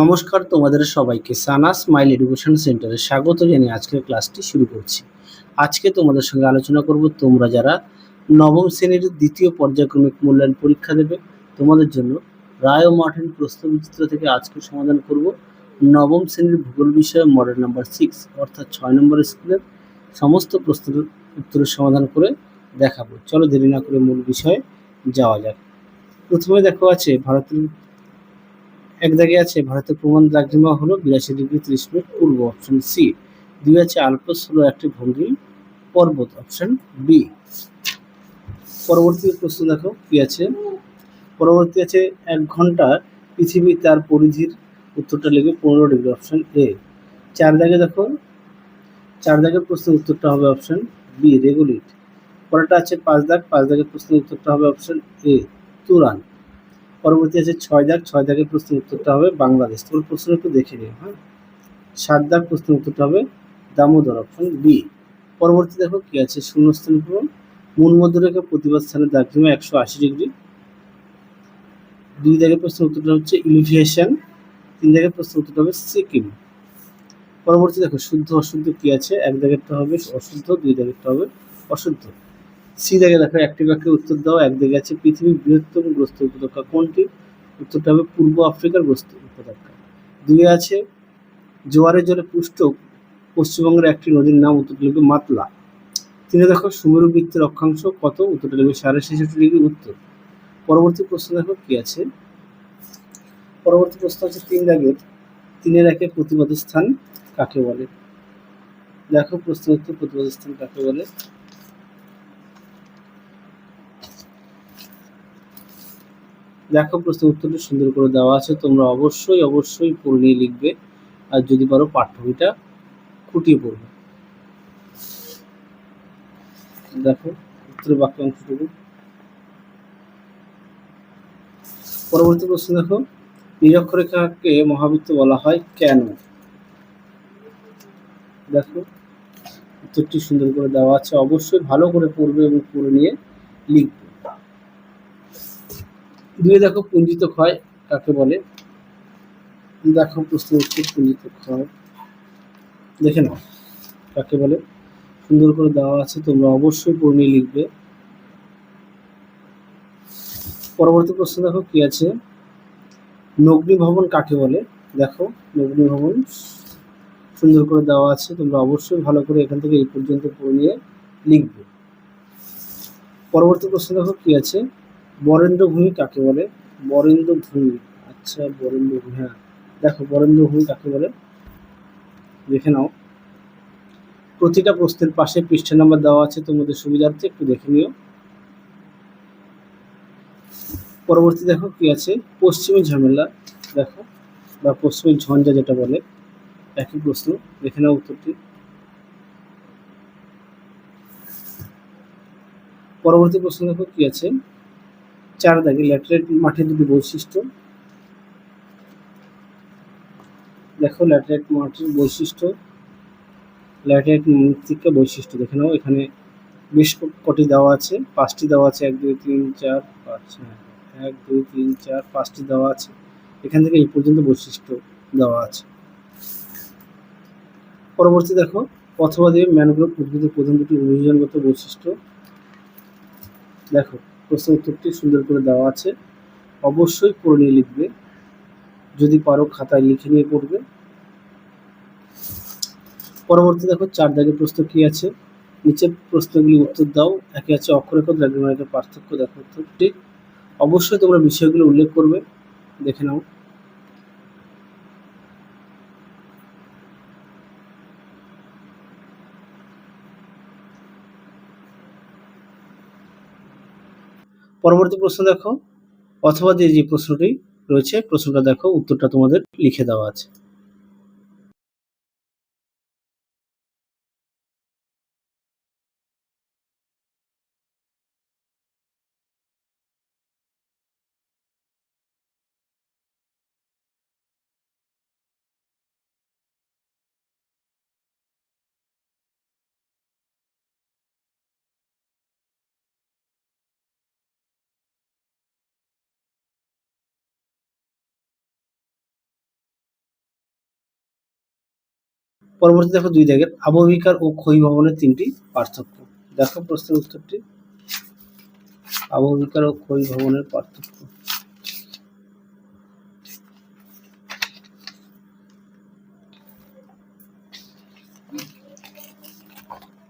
নমস্কার তোমাদের সবাইকে সানা স্মাইল এডুকেশন সেন্টারে স্বাগত জানিয়ে আজকের ক্লাসটি শুরু করছি। আজকে তোমাদের সঙ্গে আলোচনা করব তোমরা যারা নবম শ্রেণীর দ্বিতীয় পর্যায়ক্রমিক মূল্যায়ন পরীক্ষা দেবে তোমাদের জন্য রায় ও মার্টিন প্রশ্নবিচিত্র থেকে আজকে সমাধান করব নবম শ্রেণীর ভূগোল বিষয়ে মডেল নাম্বার 6 অর্থাৎ 6 নম্বর স্কুলের সমস্ত প্রশ্নের উত্তরের সমাধান করে দেখাবো। চলো দেরি না করে মূল বিষয়ে যাওয়া যাক। প্রথমে দেখো আছে ভারতের এক দাগে আছে ভারতের প্রমাণ দ্রাঘিমা হলো 82°30' পূর্ব, অপশন সি। দুই আছে আল্পস হলো একটি ভঙ্গিল পর্বত, অপশন বি। পরবর্তী প্রশ্ন দেখো কি আছে। পরবর্তী আছে 1 ঘন্টা পৃথিবী তার পরিধির, উত্তরটা লিখবে 15°, অপশন এ। 4 দাগে দেখো 4 দাগের প্রশ্নের উত্তরটা হবে অপশন বি, রেগুলেট। পরেরটা আছে 5 দাগ, 5 দাগের প্রশ্নের উত্তরটা হবে অপশন এ, তুরান। পরবর্তী আছে 6 দাগ, 6 দাগের প্রশ্নের উত্তরটা হবে বাংলাদেশ। তোমরা প্রশ্ন একটু দেখে নিও, হ্যাঁ। 7 দাগ প্রশ্নের উত্তরটা হবে দামোদর, অপশন বি। পরবর্তী দেখো কি আছে, শূন্যস্থান পূরণ। মূল মধ্যরেখা প্রতিবাদ স্থানের দ্রাঘিমা 180°। 2 দাগের প্রশ্নের উত্তরটা হচ্ছে ইলিভিয়েশন। 3 দাগের প্রশ্নের উত্তরটা হবে সিকিম। পরবর্তী দেখো শুদ্ধ অশুদ্ধ কি আছে। 1 দাগেরটা হবে অশুদ্ধ, 2 দাগেরটা হবে অশুদ্ধ। সি দাগে দেখো একটি বাক্যে উত্তর দাও। 1 দাগে আছে পৃথিবীর বৃহত্তম গ্রস্ত উপত্যকা কোনটি, উত্তরটা হবে পূর্ব আফ্রিকার গ্রস্ত উপত্যকা। 2 আছে জোয়ারের জলে পুষ্ট পশ্চিমবঙ্গের একটি নদীর নাম, উত্তরটা লিখবে মাতলা। 3 দেখো সুমেরু বৃত্তের অক্ষাংশ কত, উত্তরটা লিখবে 66.5°, উত্তর। পরবর্তী প্রশ্ন দেখো কি আছে। পরবর্তী প্রশ্ন হচ্ছে 3 দাগের 3-1 প্রতিবাদ স্থান কাকে বলে। দেখো প্রশ্ন উত্তর, প্রতিবাদ স্থান কাকে বলে। দেখো প্রশ্ন উত্তরটা সুন্দর করে দেওয়া আছে, তোমরা অবশ্যই পড়ে নিয়ে লিখবে, আর যদি পারো পাঠ্য বইটা খুঁটিয়ে পড়বে। দেখো উত্তরের বাক্যাংশটুকু। পরবর্তী প্রশ্ন দেখো নিরক্ষরেখাকে মহাবৃত্ত বলা হয় কেন। দেখো উত্তরটি সুন্দর করে দেওয়া আছে, অবশ্যই ভালো করে পড়বে এবং পড়ে নিয়ে লিখবে। 2 দেখো পুঞ্জিত ক্ষয় কাকে বলে। দেখো প্রশ্ন উত্তর, পুঞ্জিত ক্ষয় দেখে নাও কাকে বলে, সুন্দর করে দেওয়া আছে, তোমরা অবশ্যই পড়ে নিয়ে লিখবে। পরবর্তী প্রশ্ন দেখো কি আছে, নগ্নি ভবন কাকে বলে। দেখো নগ্নি ভবন সুন্দর করে দেওয়া আছে, তোমরা অবশ্যই ভালো করে এখান থেকে এই পর্যন্ত পড়ে নিয়ে লিখবে। পরবর্তী প্রশ্ন দেখো কি আছে, বরেন্দ্র ভূমি কাকে বলে। বরেন্দ্র ভূমি, আচ্ছা বরেন্দ্র ভূমি, হ্যাঁ দেখো বরেন্দ্র ভূমি কাকে বলে দেখে নাও। প্রতিটা প্রশ্নের পাশে পৃষ্ঠা নাম্বার দেওয়া আছে, তোমাদের সুবিধার্থে একটু দেখে নিও। পরবর্তী দেখো কি আছে, পশ্চিমী ঝামেলা দেখো, বা পশ্চিমী ঝঞ্ঝা যেটা বলে, একই প্রশ্ন, দেখে নাও উত্তরটি। পরবর্তী প্রশ্ন দেখো কি আছে, 4 দাগে ল্যাটেরাইট মাটির দুটি বৈশিষ্ট্য। দেখো ল্যাটেরাইট মাটির বৈশিষ্ট্য, ল্যাটেরাইট মৃত্তিকা বৈশিষ্ট্য দেখে নাও। এখানে বেশ কটি দেওয়া আছে, 5টি দেওয়া আছে, 1 2 3 4 5, হ্যাঁ 1 2 3 4 5টি দেওয়া আছে, এখান থেকে এই পর্যন্ত বৈশিষ্ট্য দেওয়া আছে। পরবর্তী দেখো অথবা দিয়ে ম্যানগ্রোভ উদ্ভিদের প্রধান দুটি অভিযোজনগত বৈশিষ্ট্য। দেখো প্রশ্ন উত্তরটি সুন্দর করে দেওয়া আছে, অবশ্যই পড়ে নিয়ে লিখবে, যদি পারো খাতায় লিখে নিয়ে পড়বে। পরবর্তী দেখো 4 দাগের প্রশ্ন কি আছে, নিচের প্রশ্নগুলি উত্তর দাও। একে আছে অক্ষরেখা দ্রাঘিমারেখার পার্থক্য, দেখো উত্তরটি অবশ্যই তোমরা বিষয়গুলো উল্লেখ করবে, দেখে নাও। পরবর্তী প্রশ্ন দেখো অথবা দিয়ে যে প্রশ্নটি রয়েছে, প্রশ্নটা দেখো, উত্তরটা তোমাদের লিখে দেওয়া আছে। পরবর্তী দেখো 2 দাগের আবহবিকার ও ক্ষয়ী ভবনের 3টি পার্থক্য। দেখো প্রশ্নের উত্তরটি, আবহবিকার ও ক্ষয়ী ভবনের পার্থক্য।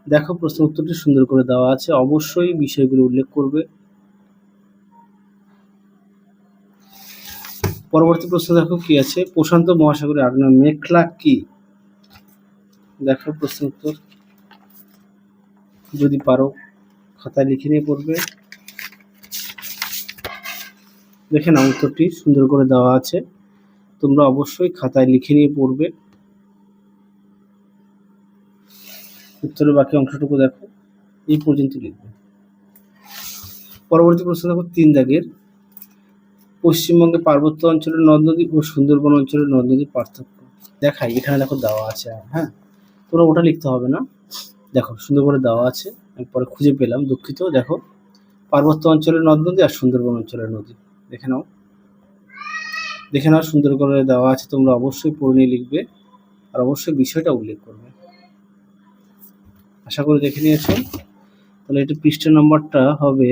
দেখো প্রশ্নের উত্তরটি সুন্দর করে দেওয়া আছে, অবশ্যই বিষয়গুলো উল্লেখ করবে। পরবর্তী প্রশ্ন দেখো কি আছে, প্রশান্ত মহাসাগরের আগ্নেয় মেখলা কি? দেখো প্রশ্নের উত্তর, যদি পারো খাতায় লিখে নিয়ে পড়বে। দেখে নাও উত্তরটি সুন্দর করে দেওয়া আছে, তোমরা অবশ্যই খাতায় লিখে নিয়ে পড়বে। উত্তরের বাকি অংশটুকু দেখো, এই পর্যন্ত লিখবে। পরবর্তী প্রশ্ন দেখো 3 দাগের পশ্চিমবঙ্গের পার্বত্য অঞ্চলের নদ নদী ও সুন্দরবন অঞ্চলের নদ নদীর পার্থক্য। দেখাই, এখানে দেখো দেওয়া আছে, হ্যাঁ তোমরা ওটা লিখতে হবে না। দেখো সুন্দর করে দেওয়া আছে, আমি পরে খুঁজে পেলাম, দুঃখিত। দেখো পার্বত্য অঞ্চলের নদ নদী আর সুন্দরবন অঞ্চলের নদী, দেখে নাও, দেখে নাও সুন্দর করে দেওয়া আছে, তোমরা অবশ্যই পড়ে নিয়ে লিখবে আর অবশ্যই বিষয়টা উল্লেখ করবে। আশা করি দেখে নিয়েছো। তাহলে এটা পৃষ্ঠা নম্বরটা হবে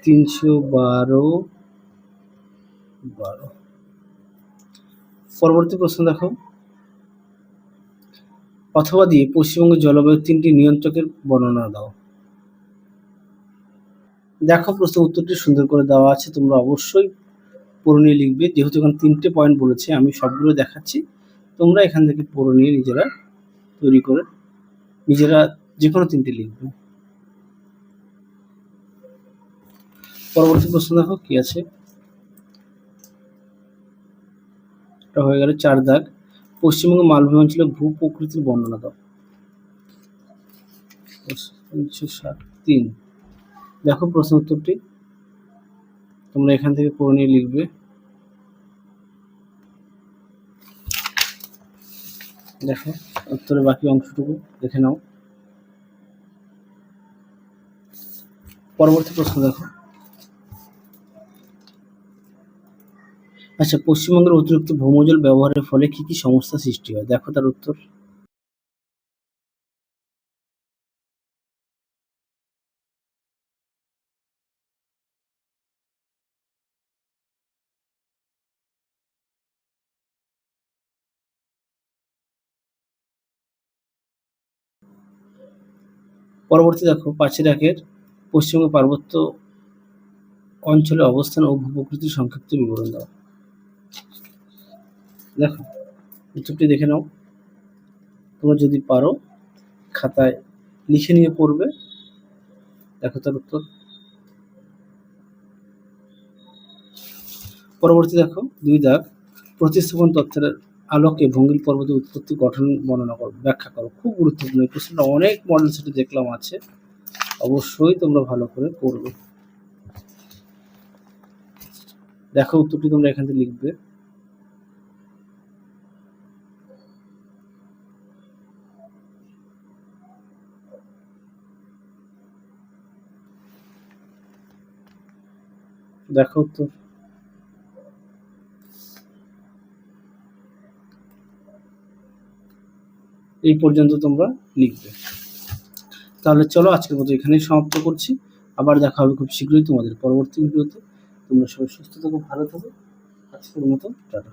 312। পরবর্তী প্রশ্ন দেখো, অথবা দিয়ে পশ্চিমবঙ্গের জলবায়ুর 3টি নিয়ন্ত্রকের বর্ণনা দাও। দেখো প্রশ্ন উত্তরটি সুন্দর করে দেওয়া আছে, তোমরা অবশ্যই পড়ে নিয়ে লিখবে। যেহেতু এখানে 3টে পয়েন্ট বলেছে, আমি সবগুলো দেখাচ্ছি, তোমরা এখান থেকে পড়ে নিয়ে নিজেরা তৈরি করে নিজেরা যে কোনো 3টে লিখবে। পরবর্তী প্রশ্ন দেখো কি আছে, এটা হয়ে গেল 4 দাগ, পশ্চিমবঙ্গ মালভূমি অঞ্চলের ভূ প্রকৃতির বর্ণনা দাও। 3। দেখো প্রশ্ন উত্তরটি, তোমরা এখান থেকে পড়ে নিয়ে লিখবে। দেখো উত্তরের বাকি অংশটুকু দেখে নাও। পরবর্তী প্রশ্ন দেখো, আচ্ছা পশ্চিমবঙ্গের অতিরিক্ত ভৌমজল ব্যবহারের ফলে কি কি সমস্যা সৃষ্টি হয়? দেখো তার উত্তর। পরবর্তী দেখো 5 দাগের পশ্চিমবঙ্গের পার্বত্য অঞ্চলের অবস্থান ও ভূপ্রকৃতির সংক্ষিপ্ত বিবরণ দাও। দেখো উত্তরটি দেখে নাও, তোমরা যদি পারো খাতায় লিখে নিয়ে পড়বে। দেখো তার উত্তর। পরবর্তী দেখো 2 দাগ, প্রতিস্থাপন তথ্যের আলোকে ভঙ্গিল পর্বতের উৎপত্তি গঠন বর্ণনা করো, ব্যাখ্যা করো। খুব গুরুত্বপূর্ণ এই প্রশ্নটা, অনেক মডেল সেটে দেখলাম আছে, অবশ্যই তোমরা ভালো করে পড়বে। দেখো উত্তরটি তোমরা এখান থেকে লিখবে। দেখো উত্তর। এই পর্যন্ত তোমরা লিখবে। তাহলে চলো আজকের মতো এখানেই সমাপ্ত করছি, আবার দেখা হবে খুব শীঘ্রই তোমাদের পরবর্তী ভিডিওতে। তোমরা সবাই সুস্থ থাকো, ভালো থাকো, আজকের মতো টাটা।